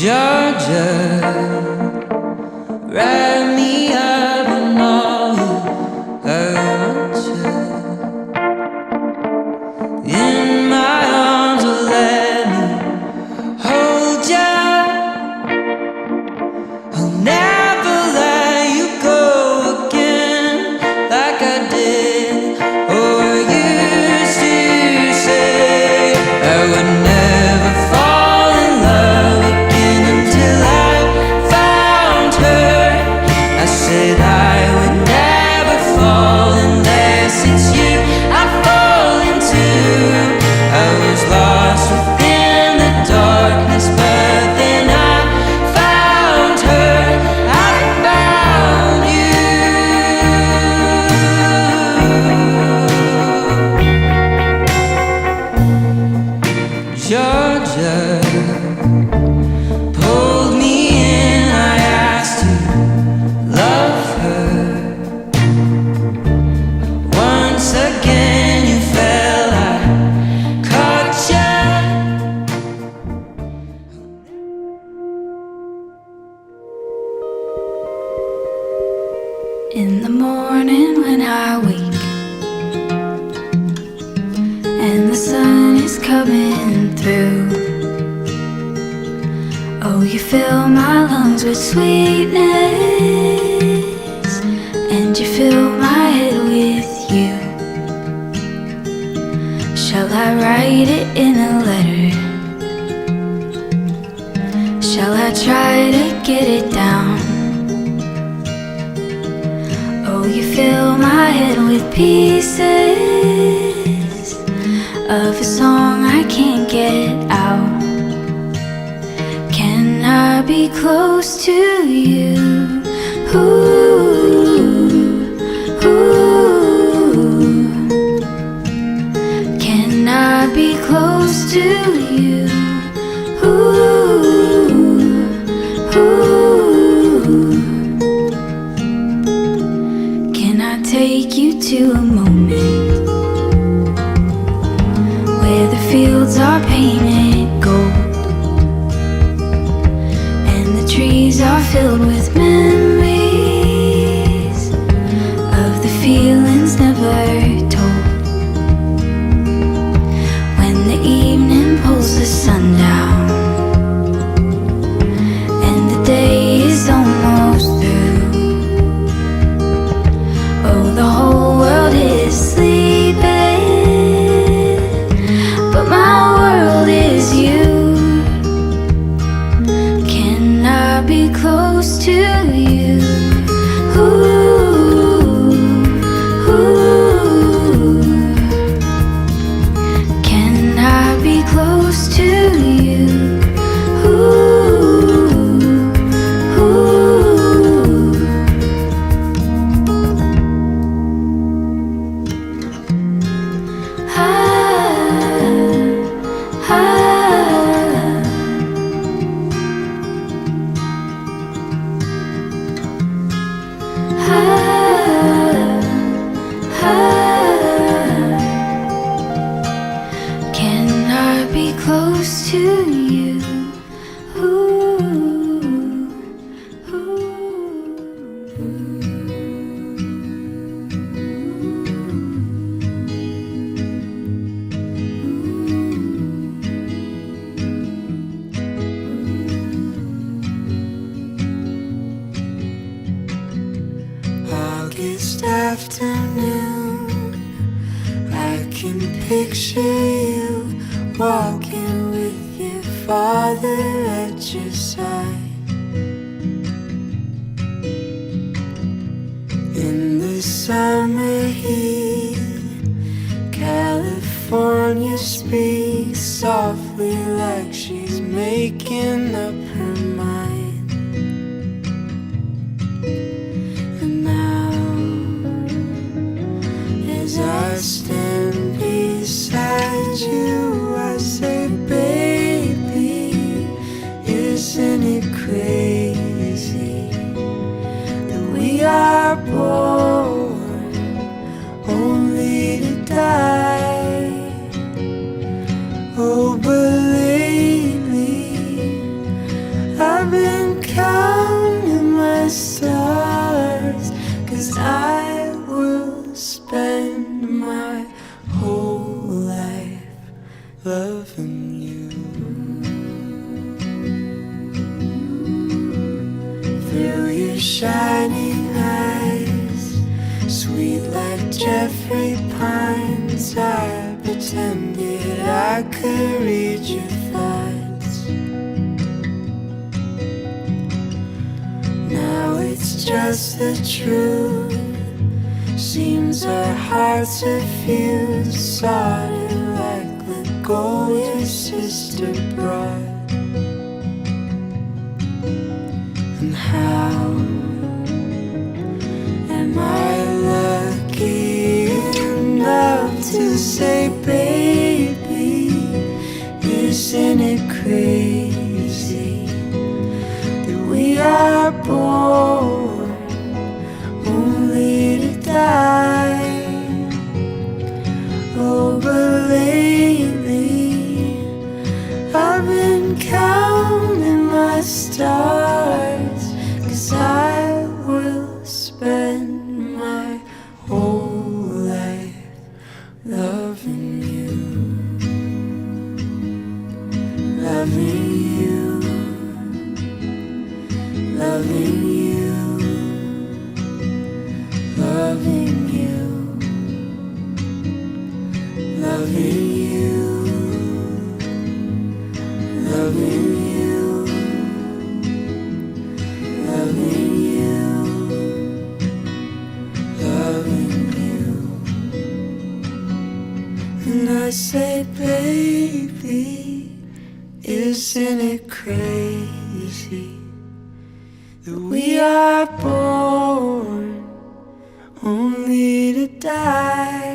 Georgia, wrap me up in all you want you. In my arms, or let me hold you. I'll never let you go again like I did or used to say. I would never fall in love again until I found her. I said I would never fall unless it's you I fall into. I was lost within the darkness, but then I found her. I found you. Georgia pulled me in. I asked to love her. Once again you fell, I caught you. In the morning when I wake and the sun is coming through, oh, you fill my lungs with sweetness and you fill my head with you. Shall I write it in a letter? Shall I try to get it down? Oh, you fill my head with pieces of a song I can't get out. Can I be close to you? Ooh, ooh. Can I be close to you? Ooh, ooh. Can I take you to a moment where the fields are painted gold and the trees are filled with memories of the feelings never told? When the evening pulls the sun down and the day is almost through, oh, the whole world is sleeping, but my world is you. Can I be close to you? Ooh, ooh. Can I be close to you? Ooh, ooh. Can I be close to you? August afternoon, I can picture you walking with your father at your side. In the summer heat, California speaks softly like she's making up her mind. And now, as I stand beside you, I say, baby, isn't it crazy that we are born only to die? Oh, but lately sweet like Jeffrey Pines. I pretended I could read your thoughts. Now it's just the truth. Seems our hearts are fused, solid like the gold your sister brought. And how am I lucky enough to say, baby, isn't it crazy that we are born only to die? Oh, but lately I've been counting my stars, 'cause I will spend my whole life loving you, loving you, loving you, loving you, loving you, loving you, loving you, loving you. And I say, baby, isn't it crazy that we are born only to die?